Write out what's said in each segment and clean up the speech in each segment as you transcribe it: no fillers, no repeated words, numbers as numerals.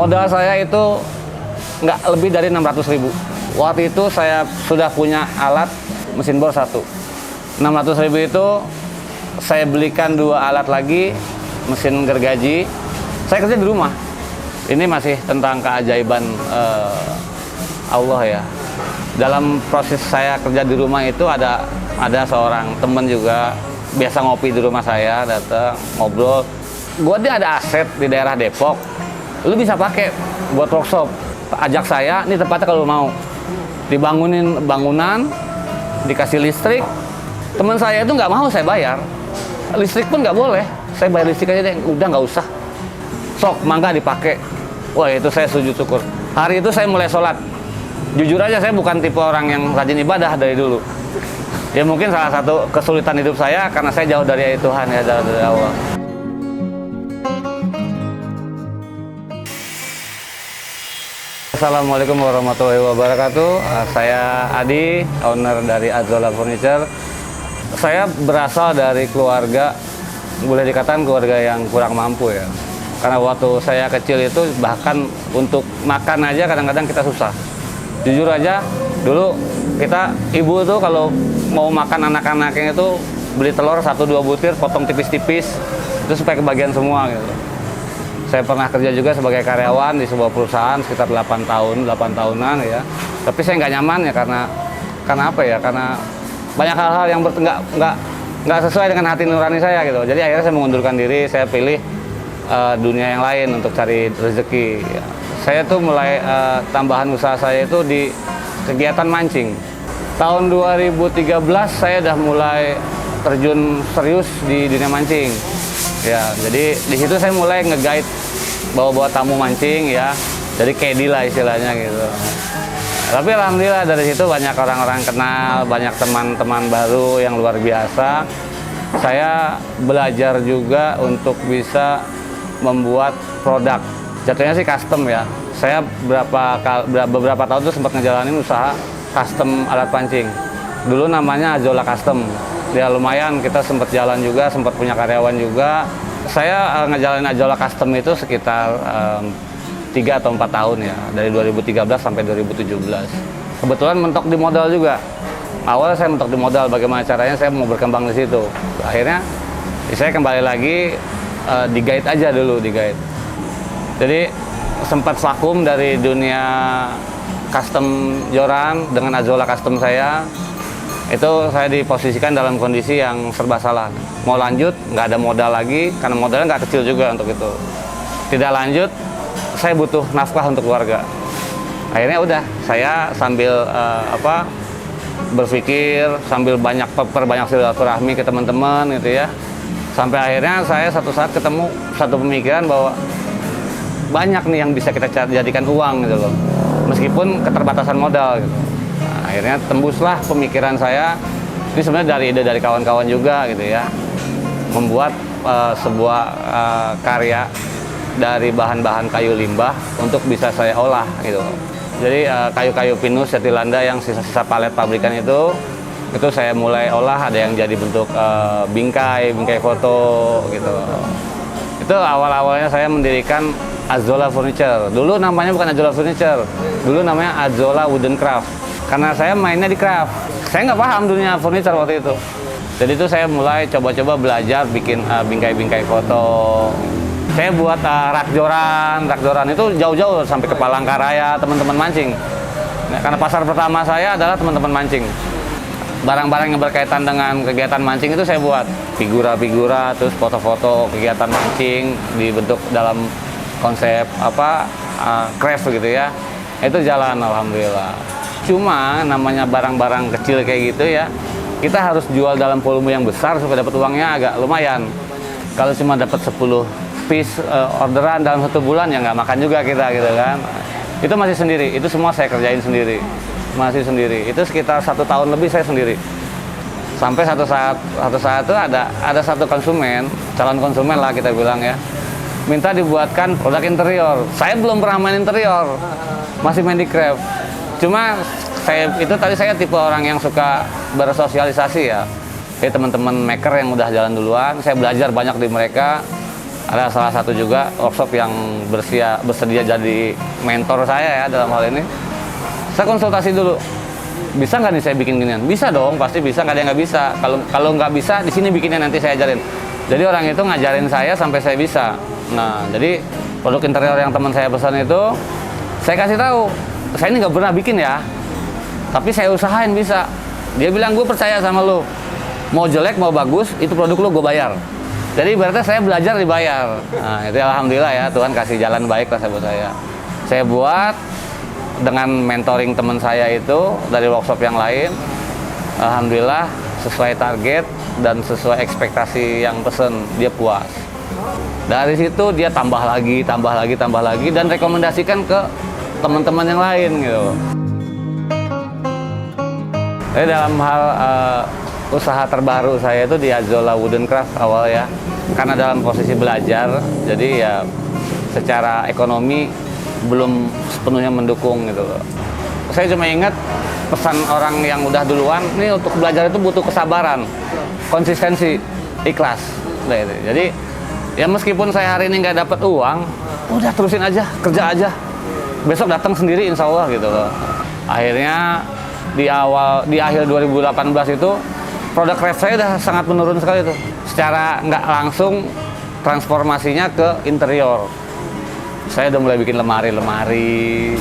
Modal saya itu nggak lebih dari 600.000. Waktu itu saya sudah punya alat mesin bor satu. 600.000 itu saya belikan 2 alat lagi, mesin gergaji. Saya kerja di rumah. Ini masih tentang keajaiban Allah ya. Dalam proses saya kerja di rumah itu ada seorang teman juga biasa ngopi di rumah saya, datang ngobrol. Gua dia ada aset di daerah Depok, lu bisa pakai buat workshop. Ajak saya, ini tempatnya kalau mau dibangunin bangunan, dikasih listrik. Teman saya itu nggak mau saya bayar, listrik pun nggak boleh, saya bayar listrik aja deh, udah nggak usah. Sok, mangga dipakai. Wah itu saya sujud syukur. Hari itu saya mulai sholat. Jujur aja saya bukan tipe orang yang rajin ibadah dari dulu. Ya mungkin salah satu kesulitan hidup saya karena saya jauh dari Tuhan ya, dari Allah. Assalamualaikum warahmatullahi wabarakatuh. Saya Adi, owner dari Adzola Furniture. Saya berasal dari keluarga, boleh dikatakan keluarga yang kurang mampu ya. Karena waktu saya kecil itu bahkan untuk makan aja kadang-kadang kita susah. Jujur aja, dulu ibu tuh kalau mau makan anak-anaknya itu beli telur 1-2 butir, potong tipis-tipis, itu supaya kebagian semua gitu. Saya pernah kerja juga sebagai karyawan di sebuah perusahaan sekitar 8 tahunan ya. Tapi saya nggak nyaman ya karena apa ya? Karena banyak hal-hal yang nggak sesuai dengan hati nurani saya gitu. Jadi akhirnya saya mengundurkan diri, saya pilih dunia yang lain untuk cari rezeki. Ya. Saya tuh mulai tambahan usaha saya itu di kegiatan mancing. Tahun 2013 saya udah mulai terjun serius di dunia mancing. Ya, jadi di situ saya mulai nge-guide bawa-bawa tamu mancing ya. Jadi caddy lah istilahnya gitu. Tapi alhamdulillah dari situ banyak orang-orang kenal, banyak teman-teman baru yang luar biasa. Saya belajar juga untuk bisa membuat produk. Jatuhnya sih custom ya. Saya beberapa tahun tuh sempat ngejalanin usaha custom alat pancing. Dulu namanya Adzola Custom. Ya lumayan, kita sempat jalan juga, sempat punya karyawan juga. Saya ngejalanin Adzola Custom itu sekitar 3 atau 4 tahun ya, dari 2013 sampai 2017. Kebetulan mentok di modal juga. Awalnya saya mentok di modal, bagaimana caranya saya mau berkembang di situ. Akhirnya saya kembali lagi di-guide aja dulu, di-guide. Jadi sempat vakum dari dunia custom joran dengan Adzola Custom saya. Itu saya diposisikan dalam kondisi yang serba salah. Mau lanjut, nggak ada modal lagi, karena modalnya nggak kecil juga untuk itu. Tidak lanjut, saya butuh nafkah untuk keluarga. Akhirnya udah, saya sambil berpikir, sambil perbanyak silaturahmi ke teman-teman gitu ya. Sampai akhirnya saya satu saat ketemu satu pemikiran bahwa banyak nih yang bisa kita jadikan uang gitu loh, meskipun keterbatasan modal gitu. Nah, akhirnya tembuslah pemikiran saya, ini sebenarnya dari ide dari kawan-kawan juga gitu ya, membuat sebuah karya dari bahan-bahan kayu limbah untuk bisa saya olah gitu. Jadi kayu-kayu pinus Jatilanda yang sisa-sisa palet pabrikan itu saya mulai olah, ada yang jadi bentuk bingkai foto gitu. Itu awal-awalnya saya mendirikan Adzola Furniture. Dulu namanya bukan Adzola Furniture, dulu namanya Adzola Wooden Craft. Karena saya mainnya di craft, saya nggak paham dunia furniture waktu itu. Jadi itu saya mulai coba-coba belajar bikin bingkai-bingkai foto. Saya buat rak joran itu jauh-jauh sampai ke Palangkaraya, teman-teman mancing. Nah, karena pasar pertama saya adalah teman-teman mancing. Barang-barang yang berkaitan dengan kegiatan mancing itu saya buat figura-figura, terus foto-foto kegiatan mancing dibentuk dalam konsep craft gitu ya. Itu jalan alhamdulillah. Cuma namanya barang-barang kecil kayak gitu ya, kita harus jual dalam volume yang besar supaya dapat uangnya agak lumayan. Kalau cuma dapat 10 piece orderan dalam 1 bulan ya nggak makan juga kita gitu kan. Itu masih sendiri, itu semua saya kerjain sendiri. Masih sendiri, itu sekitar 1 tahun lebih saya sendiri. Sampai satu saat itu ada satu konsumen, calon konsumen lah kita bilang ya, minta dibuatkan produk interior. Saya belum pernah main interior, masih main di craft. Cuma saya tipe orang yang suka bersosialisasi ya. Jadi teman-teman maker yang udah jalan duluan, saya belajar banyak di mereka. Ada salah satu juga workshop yang bersedia jadi mentor saya ya dalam hal ini. Saya konsultasi dulu, bisa nggak nih saya bikin ginian? Bisa dong, pasti bisa, nggak ada yang nggak bisa. Kalau nggak bisa, di sini bikinnya nanti saya ajarin. Jadi orang itu ngajarin saya sampai saya bisa. Nah, jadi produk interior yang teman saya pesan itu, saya kasih tahu, saya ini nggak pernah bikin ya, tapi saya usahain bisa. Dia bilang, gue percaya sama lo, mau jelek mau bagus, itu produk lo gue bayar. Jadi berarti saya belajar dibayar. Nah, itu alhamdulillah ya, Tuhan kasih jalan baik lah buat saya. Saya buat dengan mentoring teman saya itu dari workshop yang lain. Alhamdulillah sesuai target dan sesuai ekspektasi yang pesen, dia puas. Dari situ dia tambah lagi dan rekomendasikan ke teman-teman yang lain gitu. Jadi dalam hal usaha terbaru saya itu di Azolla Wooden Craft awal ya, karena dalam posisi belajar, jadi ya secara ekonomi belum sepenuhnya mendukung gitu loh. Saya cuma ingat pesan orang yang udah duluan, ini untuk belajar itu butuh kesabaran, konsistensi, ikhlas. Nah, itu. Jadi ya meskipun saya hari ini nggak dapat uang, udah terusin aja, kerja aja. Besok datang sendiri insya Allah gitu loh. Akhirnya di akhir 2018 itu produk craft saya udah sangat menurun sekali tuh. Secara nggak langsung transformasinya ke interior. Saya udah mulai bikin lemari,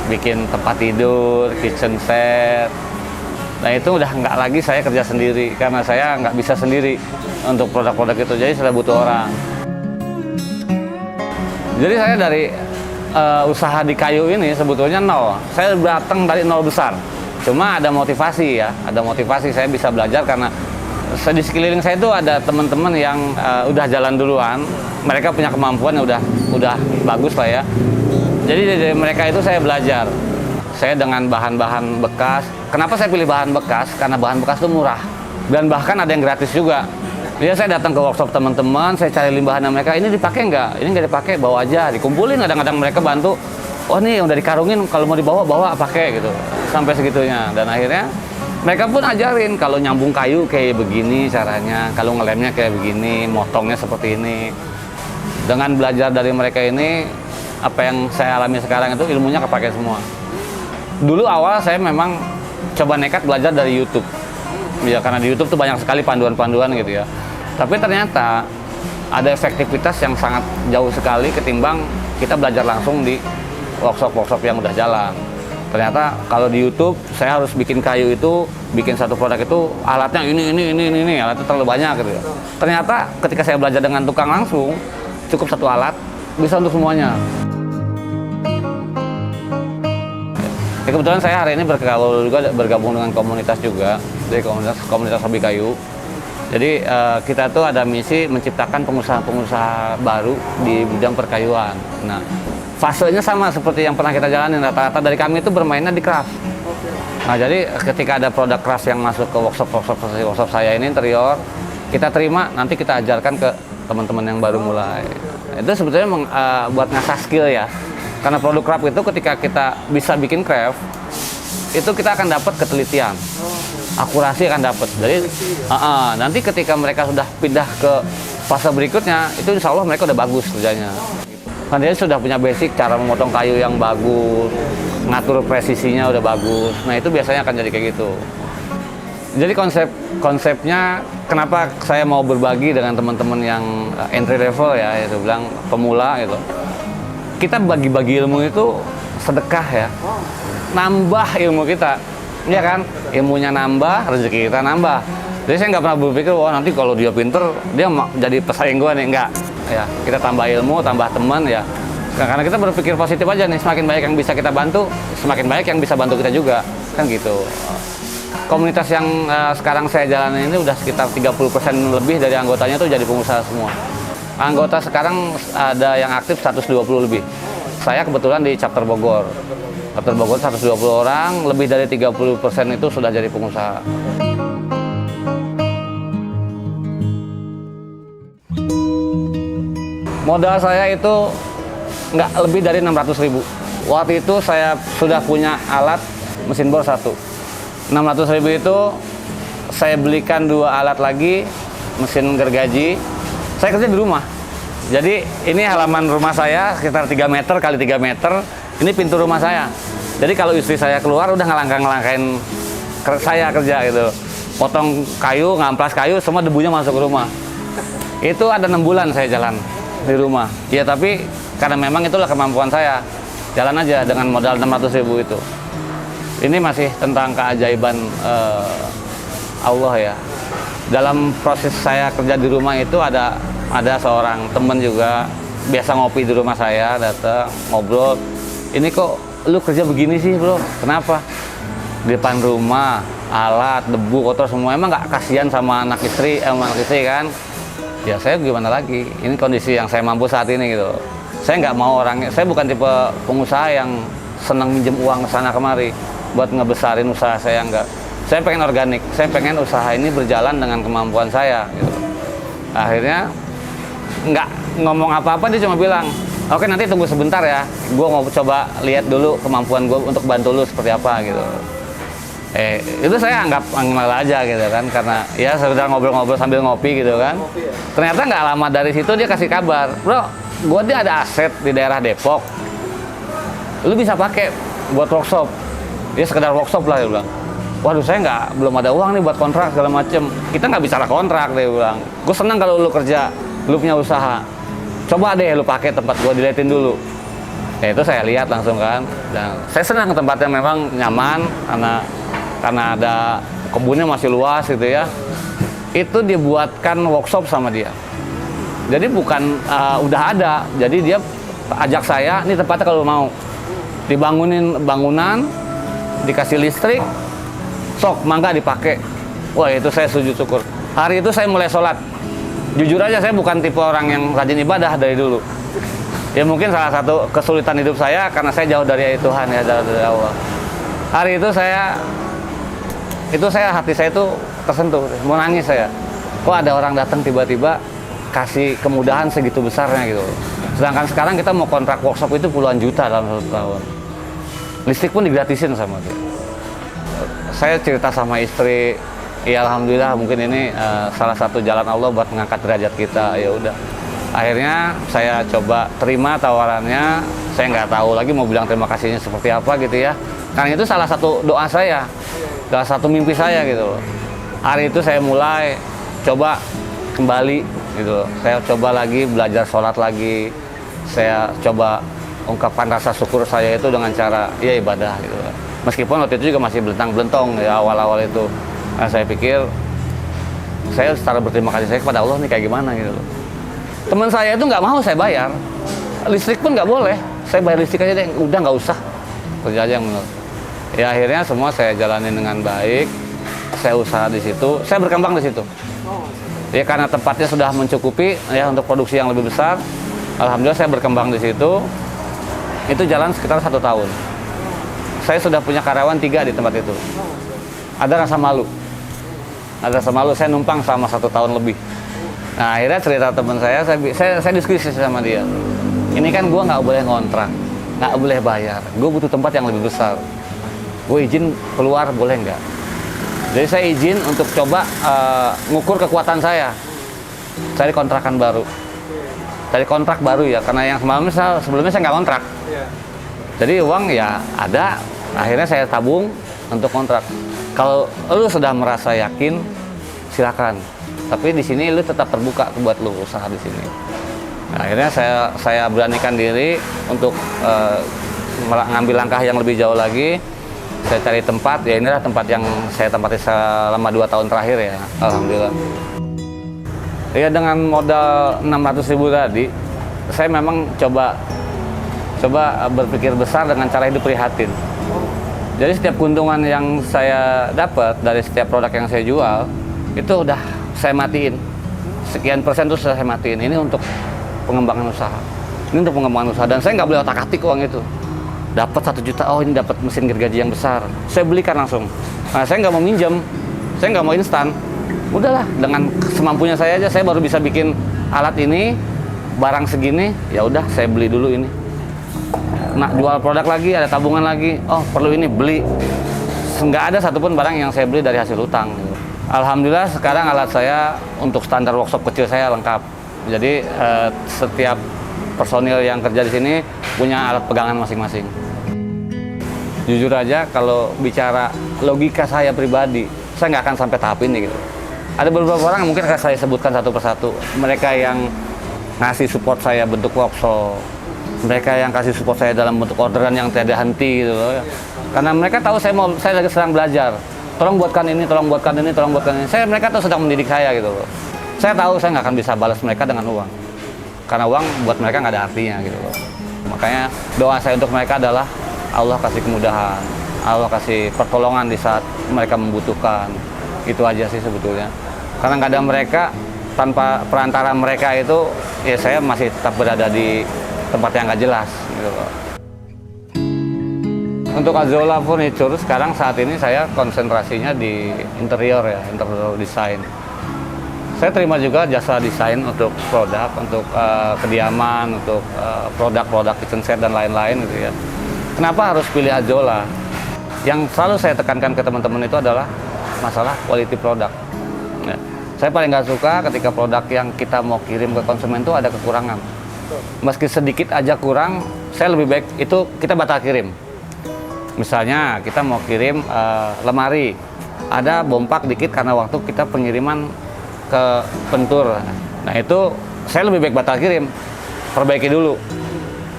bikin tempat tidur, kitchen set. Nah itu udah nggak lagi saya kerja sendiri, karena saya nggak bisa sendiri untuk produk-produk itu, jadi saya butuh orang. Jadi saya dari usaha di kayu ini sebetulnya nol. Saya datang dari nol besar. Cuma ada motivasi ya, saya bisa belajar karena di sekeliling saya itu ada teman-teman yang udah jalan duluan. Mereka punya kemampuan yang udah bagus lah ya. Jadi dari mereka itu saya belajar. Saya dengan bahan-bahan bekas. Kenapa saya pilih bahan bekas? Karena bahan bekas itu murah. Dan bahkan ada yang gratis juga. Jadi saya datang ke workshop teman-teman, saya cari limbahnya mereka, ini dipakai nggak? Ini nggak dipakai, bawa aja. Dikumpulin, kadang-kadang mereka bantu. Oh nih yang udah dikarungin, kalau mau dibawa, bawa pakai gitu. Sampai segitunya. Dan akhirnya mereka pun ajarin kalau nyambung kayu kayak begini caranya, kalau ngelemnya kayak begini, motongnya seperti ini. Dengan belajar dari mereka ini, apa yang saya alami sekarang itu ilmunya kepake semua. Dulu awal saya memang coba nekat belajar dari YouTube. Ya karena di YouTube tuh banyak sekali panduan-panduan gitu ya. Tapi ternyata ada efektivitas yang sangat jauh sekali ketimbang kita belajar langsung di workshop-workshop yang udah jalan. Ternyata kalau di YouTube saya harus bikin kayu itu, bikin satu produk itu alatnya ini, alatnya terlalu banyak gitu ya. Ternyata ketika saya belajar dengan tukang langsung, cukup satu alat bisa untuk semuanya. Ya, kebetulan saya hari ini bergabung dengan komunitas juga, dari komunitas hobi kayu. Jadi kita tuh ada misi menciptakan pengusaha-pengusaha baru di bidang perkayuan. Nah, fasenya sama seperti yang pernah kita jalanin, rata-rata dari kami itu bermainnya di craft. Nah, jadi ketika ada produk craft yang masuk ke workshop saya ini interior, kita terima, nanti kita ajarkan ke teman-teman yang baru mulai. Itu sebetulnya buat ngasah skill ya. Karena produk craft itu ketika kita bisa bikin craft, itu kita akan dapat ketelitian. Akurasi akan dapat. Jadi nanti ketika mereka sudah pindah ke fase berikutnya, itu insya Allah mereka udah bagus kerjanya. Kan dia sudah punya basic cara memotong kayu yang bagus, ngatur presisinya udah bagus. Nah itu biasanya akan jadi kayak gitu. Jadi konsepnya kenapa saya mau berbagi dengan teman-teman yang entry level ya, itu bilang pemula gitu. Kita bagi-bagi ilmu itu sedekah ya, nambah ilmu kita. Iya kan, ilmunya nambah, rezeki kita nambah. Jadi saya nggak pernah berpikir, wah nanti kalau dia pinter, dia jadi pesaing gue nih, enggak. Ya, kita tambah ilmu, tambah teman ya. Karena kita berpikir positif aja nih, semakin banyak yang bisa kita bantu, semakin banyak yang bisa bantu kita juga, kan gitu. Komunitas yang sekarang saya jalani ini udah sekitar 30% lebih dari anggotanya tuh jadi pengusaha semua. Anggota sekarang ada yang aktif 120 lebih. Saya kebetulan di chapter Bogor. Chapter Bogor 120 orang, lebih dari 30% itu sudah jadi pengusaha. Modal saya itu nggak lebih dari 600.000. Waktu itu saya sudah punya alat mesin bor 1. 600.000 itu saya belikan 2 alat lagi, mesin gergaji. Saya kerja di rumah. Jadi ini halaman rumah saya sekitar 3 meter kali 3 meter. Ini pintu rumah saya. Jadi kalau istri saya keluar udah ngelangkain saya kerja gitu. Potong kayu, ngamplas kayu, semua debunya masuk ke rumah. Itu ada 6 bulan saya jalan di rumah. Ya tapi karena memang itulah kemampuan saya. Jalan aja dengan modal 600.000 itu. Ini masih tentang keajaiban Allah ya. Dalam proses saya kerja di rumah itu ada seorang temen juga biasa ngopi di rumah saya, datang ngobrol. Ini kok lu kerja begini sih bro? Kenapa? Di depan rumah, alat, debu, kotor semua. Emang nggak kasihan sama anak istri kan? Ya saya gimana lagi? Ini kondisi yang saya mampu saat ini gitu. Saya nggak mau orangnya. Saya bukan tipe pengusaha yang senang minjem uang sana kemari buat ngebesarin usaha saya, enggak. Saya pengen organik. Saya pengen usaha ini berjalan dengan kemampuan saya. Gitu. Akhirnya nggak ngomong apa-apa, dia cuma bilang, oke nanti tunggu sebentar ya, gue mau coba lihat dulu kemampuan gue untuk bantu lu seperti apa gitu. Itu saya anggap aja gitu kan, karena ya sudah ngobrol-ngobrol sambil ngopi gitu kan. Ternyata nggak lama dari situ dia kasih kabar, bro, gue dia ada aset di daerah Depok, lu bisa pakai buat workshop. Dia sekedar workshop lah, dia bilang. Waduh, saya belum ada uang nih buat kontrak segala macem. Kita nggak bicara kontrak, dia bilang. Gue senang kalau lu kerja, lu punya usaha. Coba deh lu pakai tempat gue, diliatin dulu. Ya itu saya lihat langsung kan. Dan saya senang tempatnya memang nyaman karena ada kebunnya masih luas gitu ya. Itu dibuatkan workshop sama dia. Jadi bukan udah ada. Jadi dia ajak saya, ini tempatnya kalau mau dibangunin bangunan, dikasih listrik, sok mangga dipakai. Wah itu saya sujud syukur. Hari itu saya mulai sholat. Jujur aja saya bukan tipe orang yang rajin ibadah dari dulu. Ya mungkin salah satu kesulitan hidup saya karena saya jauh dari Tuhan ya, dari Allah. Hari itu hati saya itu tersentuh, mau nangis saya. Kok ada orang datang tiba-tiba kasih kemudahan segitu besarnya gitu. Sedangkan sekarang kita mau kontrak workshop itu puluhan juta dalam 1 tahun. Listrik pun digratisin sama dia. Saya cerita sama istri, ya alhamdulillah mungkin ini salah satu jalan Allah buat mengangkat derajat kita. Ya udah. Akhirnya saya coba terima tawarannya. Saya nggak tahu lagi mau bilang terima kasihnya seperti apa gitu ya. Karena itu salah satu doa saya, salah satu mimpi saya gitu. Hari itu saya mulai coba kembali gitu. Saya coba lagi belajar sholat lagi. Saya coba ungkapkan rasa syukur saya itu dengan cara ya ibadah gitu. Meskipun waktu itu juga masih belentang-belentong ya awal-awal itu. Nah, saya pikir saya secara berterima kasih saya kepada Allah nih kayak gimana gitu loh. Teman saya itu nggak mau saya bayar, listrik pun nggak boleh. Saya bayar listrik aja deh, udah nggak usah, kerja aja yang benar. Ya akhirnya semua saya jalanin dengan baik. Saya usaha di situ, saya berkembang di situ. Ya karena tempatnya sudah mencukupi ya untuk produksi yang lebih besar. Alhamdulillah saya berkembang di situ. Itu jalan sekitar 1 tahun. Saya sudah punya karyawan 3 di tempat itu. Ada rasa malu. Saya numpang sama 1 tahun lebih. Nah akhirnya cerita teman saya diskusi sama dia. Ini kan gue nggak boleh ngontrak, nggak boleh bayar. Gue butuh tempat yang lebih besar. Gue izin keluar boleh nggak? Jadi saya izin untuk coba ngukur kekuatan saya. Cari kontrakan baru. Cari kontrak baru ya, karena yang sebelumnya saya nggak kontrak. Jadi uang ya ada. Akhirnya saya tabung untuk kontrak. Kalau lu sudah merasa yakin, silakan. Tapi di sini lu tetap terbuka buat lu usaha di sini. Nah, akhirnya saya beranikan diri untuk ngambil langkah yang lebih jauh lagi. Saya cari tempat, ya inilah tempat yang saya tempati selama 2 tahun terakhir ya, alhamdulillah. Ya dengan modal 600.000 tadi, saya memang coba berpikir besar dengan cara hidup prihatin. Jadi setiap keuntungan yang saya dapat dari setiap produk yang saya jual, itu udah saya matiin. Sekian persen itu sudah saya matiin. Ini untuk pengembangan usaha. Ini untuk pengembangan usaha. Dan saya nggak boleh otak-atik uang itu. Dapat 1 juta, oh ini dapat mesin gergaji yang besar. Saya belikan langsung. Nah, saya nggak mau minjem, saya nggak mau instan. Udahlah, dengan semampunya saya aja, saya baru bisa bikin alat ini, barang segini, ya udah saya beli dulu ini. Nah, jual produk lagi, ada tabungan lagi, oh perlu ini, beli. Nggak ada satupun barang yang saya beli dari hasil utang. Alhamdulillah sekarang alat saya untuk standar workshop kecil saya lengkap. Jadi setiap personil yang kerja di sini punya alat pegangan masing-masing. Jujur aja kalau bicara logika saya pribadi, saya nggak akan sampai tahap ini gitu. Ada beberapa orang mungkin akan saya sebutkan satu persatu. Mereka yang ngasih support saya bentuk workshop, mereka yang kasih support saya dalam bentuk orderan yang tiada henti gitu loh. Karena mereka tahu saya lagi sedang belajar. Tolong buatkan ini, tolong buatkan ini, tolong buatkan ini. Mereka tuh sedang mendidik saya gitu loh. Saya tahu saya nggak akan bisa balas mereka dengan uang. Karena uang buat mereka nggak ada artinya gitu loh. Makanya doa saya untuk mereka adalah Allah kasih kemudahan, Allah kasih pertolongan di saat mereka membutuhkan. Itu aja sih sebetulnya. Karena nggak ada mereka, tanpa perantara mereka itu, ya saya masih tetap berada di tempat yang nggak jelas gitu loh. Untuk Azolla Furniture sekarang saat ini saya konsentrasinya di interior ya, interior design. Saya terima juga jasa desain untuk produk, untuk kediaman, untuk produk-produk kitchen set dan lain-lain gitu ya. Kenapa harus pilih Azolla? Yang selalu saya tekankan ke teman-teman itu adalah masalah quality produk. Ya. Saya paling nggak suka ketika produk yang kita mau kirim ke konsumen itu ada kekurangan. Meski sedikit aja kurang, saya lebih baik itu kita batal kirim. Misalnya kita mau kirim lemari, ada bompak dikit karena waktu kita pengiriman ke Pentur. Nah itu saya lebih baik batal kirim, perbaiki dulu.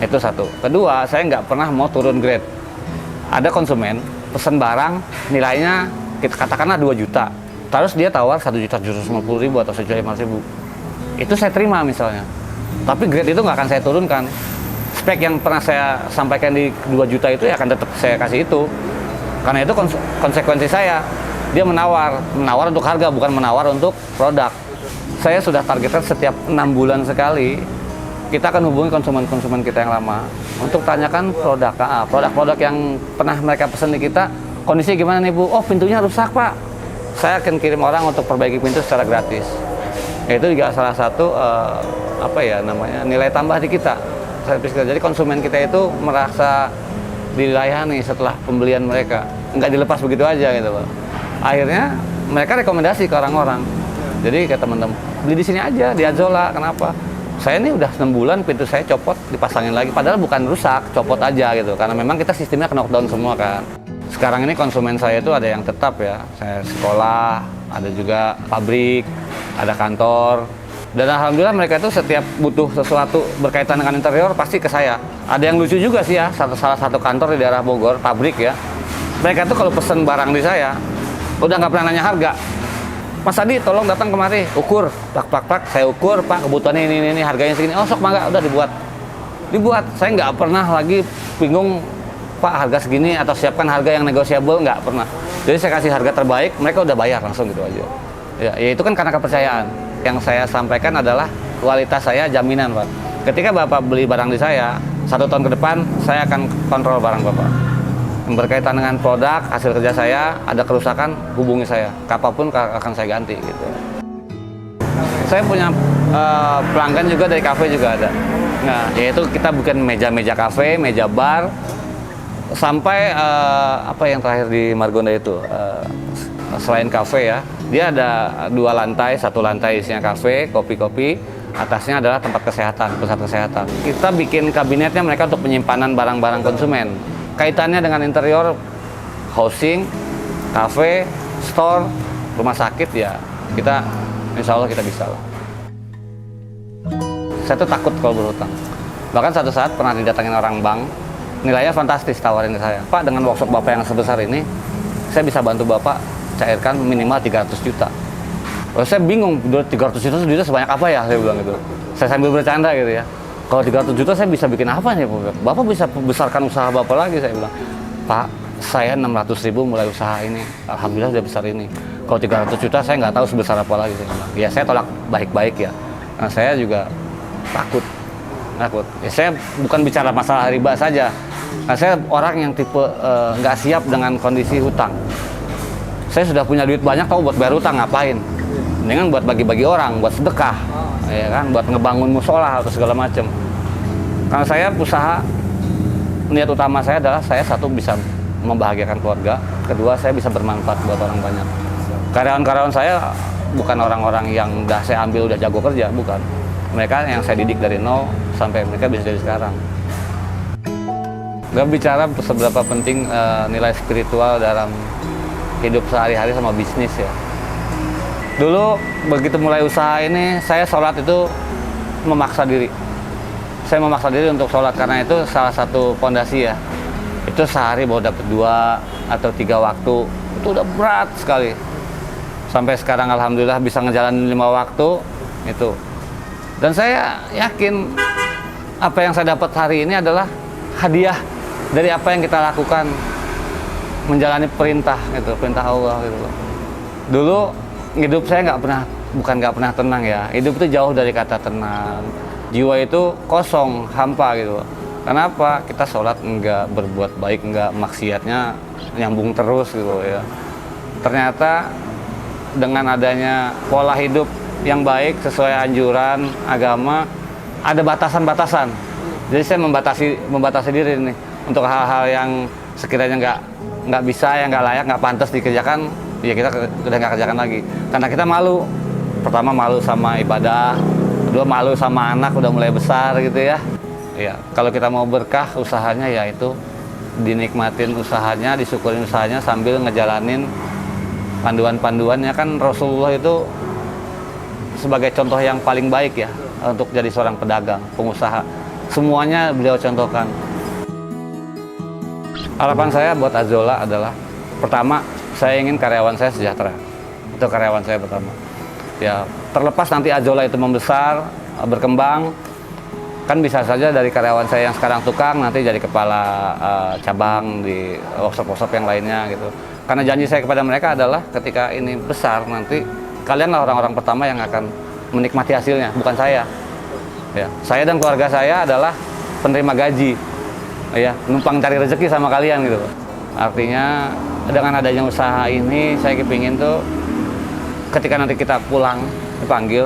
Itu satu. Kedua, saya nggak pernah mau turun grade. Ada konsumen pesan barang nilainya kita katakanlah 2 juta. Terus dia tawar 1.750.000 atau 1.500.000. Itu saya terima misalnya. Tapi grade itu nggak akan saya turunkan. Spek yang pernah saya sampaikan di 2 juta itu ya akan tetap saya kasih itu. Karena itu konsekuensi saya. Dia menawar untuk harga, bukan menawar untuk produk. Saya sudah targetkan setiap 6 bulan sekali, kita akan hubungi konsumen-konsumen kita yang lama untuk tanyakan produk-produk yang pernah mereka pesan di kita, kondisi gimana nih Bu? Oh pintunya rusak Pak. Saya akan kirim orang untuk perbaiki pintu secara gratis. Itu juga salah satu nilai tambah di kita. Jadi konsumen kita itu merasa dilayani setelah pembelian mereka, nggak dilepas begitu aja gitu loh. Akhirnya mereka rekomendasi ke orang-orang. Jadi ke teman-teman, beli di sini aja di Azolla. Kenapa? Saya ini udah 6 bulan pintu saya copot, dipasangin lagi. Padahal bukan rusak, copot aja gitu. Karena memang kita sistemnya knockdown semua kan. Sekarang ini konsumen saya itu ada yang tetap ya. Saya sekolah, ada juga pabrik, ada kantor. Dan alhamdulillah mereka itu setiap butuh sesuatu berkaitan dengan interior pasti ke saya. Ada yang lucu juga sih ya, salah satu kantor di daerah Bogor, pabrik ya. Mereka tuh kalau pesen barang di saya, udah nggak pernah nanya harga. Mas Adi, tolong datang kemari, ukur, plak, saya ukur, Pak, kebutuhannya ini, harganya segini. Oh, sok mangga, udah dibuat. Saya nggak pernah lagi bingung, Pak, harga segini atau siapkan harga yang negosiable, nggak pernah. Jadi saya kasih harga terbaik, mereka udah bayar langsung gitu aja. Ya itu kan karena kepercayaan. Yang saya sampaikan adalah kualitas saya jaminan, Pak. Ketika Bapak beli barang di saya, 1 tahun ke depan saya akan kontrol barang Bapak. Yang berkaitan dengan produk, hasil kerja saya, ada kerusakan, hubungi saya. Kapanpun akan saya ganti gitu. Saya punya pelanggan juga dari kafe juga ada. Nah, yaitu kita bikin meja-meja kafe, meja bar, sampai apa yang terakhir di Margonda itu, selain kafe ya, dia ada 2 lantai, 1 lantai isinya kafe, kopi-kopi, atasnya adalah tempat kesehatan, pusat kesehatan. Kita bikin kabinetnya mereka untuk penyimpanan barang-barang konsumen. Kaitannya dengan interior, housing, kafe, store, rumah sakit ya, kita insya Allah kita bisa lah. Saya tuh takut kalau berhutang. Bahkan satu saat pernah didatangin orang bank, nilainya fantastis tawarin ke saya. Pak, dengan workshop Bapak yang sebesar ini, saya bisa bantu Bapak cairkan minimal 300 juta. Lalu saya bingung, 300 juta itu sebanyak apa ya? Saya bilang gitu. Saya sambil bercanda gitu ya. Kalau 300 juta saya bisa bikin apa nih Bapak? Bapak bisa besarkan usaha Bapak lagi, saya bilang. Pak, saya 600.000 mulai usaha ini. Alhamdulillah udah besar ini. Kalau 300 juta saya nggak tahu sebesar apa lagi. Saya bilang. Ya saya tolak baik-baik ya. Nah saya juga takut. Ya, saya bukan bicara masalah riba saja. Nah, saya orang yang tipe nggak siap dengan kondisi hutang. Saya sudah punya duit banyak, tahu buat bayar hutang ngapain? Mendingan buat bagi-bagi orang, buat sedekah, ya kan, buat ngebangun musola atau segala macam. Karena saya usaha, niat utama saya adalah saya satu bisa membahagiakan keluarga, kedua saya bisa bermanfaat buat orang banyak. Karyawan-karyawan saya bukan orang-orang yang udah saya ambil udah jago kerja, bukan. mereka yang saya didik dari nol sampai mereka bisa jadi sekarang. Gak bicara seberapa penting nilai spiritual dalam hidup sehari-hari sama bisnis ya. Dulu begitu mulai usaha ini, saya sholat itu memaksa diri. Saya memaksa diri untuk sholat karena itu salah satu fondasi ya. Itu sehari baru dapat 2 atau 3 waktu, itu udah berat sekali. Sampai sekarang alhamdulillah bisa ngejalanin 5 waktu itu. Dan saya yakin apa yang saya dapat hari ini adalah hadiah dari apa yang kita lakukan, menjalani perintah gitu, perintah Allah gitu. Dulu hidup saya bukan nggak pernah tenang ya. Hidup itu jauh dari kata tenang. Jiwa itu kosong, hampa gitu. Kenapa? Kita sholat enggak, berbuat baik enggak, maksiatnya nyambung terus gitu ya. Ternyata dengan adanya pola hidup yang baik sesuai anjuran agama, ada batasan-batasan. Jadi saya membatasi diri nih untuk hal-hal yang sekiranya nggak bisa, yang nggak layak, nggak pantas dikerjakan, ya kita udah nggak kerjakan lagi. Karena kita malu. Pertama malu sama ibadah, kedua malu sama anak udah mulai besar gitu ya. Ya, kalau kita mau berkah usahanya ya itu dinikmatin usahanya, disyukurin usahanya sambil ngejalanin panduan-panduannya. Kan Rasulullah itu sebagai contoh yang paling baik ya untuk jadi seorang pedagang, pengusaha. Semuanya beliau contohkan. Harapan saya buat Azola adalah pertama, saya ingin karyawan saya sejahtera. Itu karyawan saya pertama. Ya, terlepas nanti Azola itu membesar, berkembang, kan bisa saja dari karyawan saya yang sekarang tukang nanti jadi kepala cabang di workshop-workshop yang lainnya gitu. Karena janji saya kepada mereka adalah ketika ini besar nanti kalianlah orang-orang pertama yang akan menikmati hasilnya, bukan saya. Ya, saya dan keluarga saya adalah penerima gaji, ya, numpang cari rezeki sama kalian gitu. Artinya dengan adanya usaha ini saya kepingin tuh ketika nanti kita pulang dipanggil,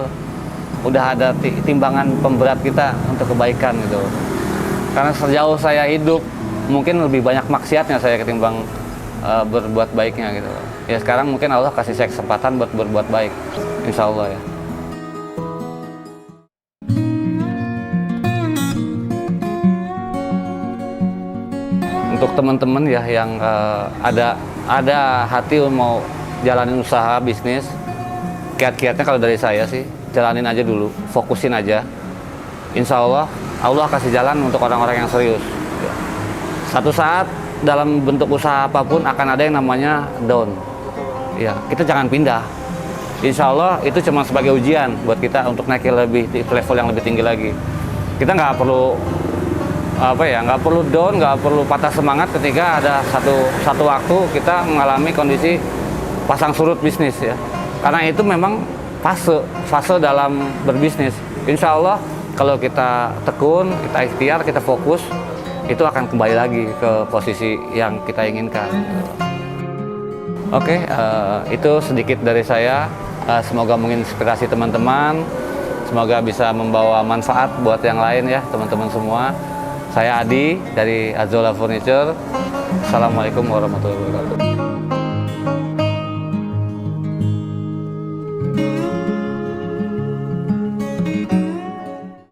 udah ada timbangan pemberat kita untuk kebaikan gitu. Karena sejauh saya hidup mungkin lebih banyak maksiatnya saya ketimbang berbuat baiknya gitu. Ya sekarang mungkin Allah kasih saya kesempatan buat berbuat baik, insya Allah ya. Untuk teman-teman ya yang ada hati mau jalanin usaha bisnis, kiat-kiatnya kalau dari saya sih jalanin aja dulu, fokusin aja. Insya Allah kasih jalan untuk orang-orang yang serius. Satu saat dalam bentuk usaha apapun akan ada yang namanya down. Ya, kita jangan pindah. Insya Allah itu cuma sebagai ujian buat kita untuk naik di level yang lebih tinggi lagi. Kita nggak perlu nggak perlu down, nggak perlu patah semangat ketika ada satu waktu kita mengalami kondisi pasang surut bisnis ya. Karena itu memang fase dalam berbisnis. Insya Allah kalau kita tekun, kita ikhtiar, kita fokus, itu akan kembali lagi ke posisi yang kita inginkan. Oke, itu sedikit dari saya. Semoga menginspirasi teman-teman, semoga bisa membawa manfaat buat yang lain ya teman-teman semua. Saya Adi dari Azola Furniture. Assalamualaikum warahmatullahi wabarakatuh.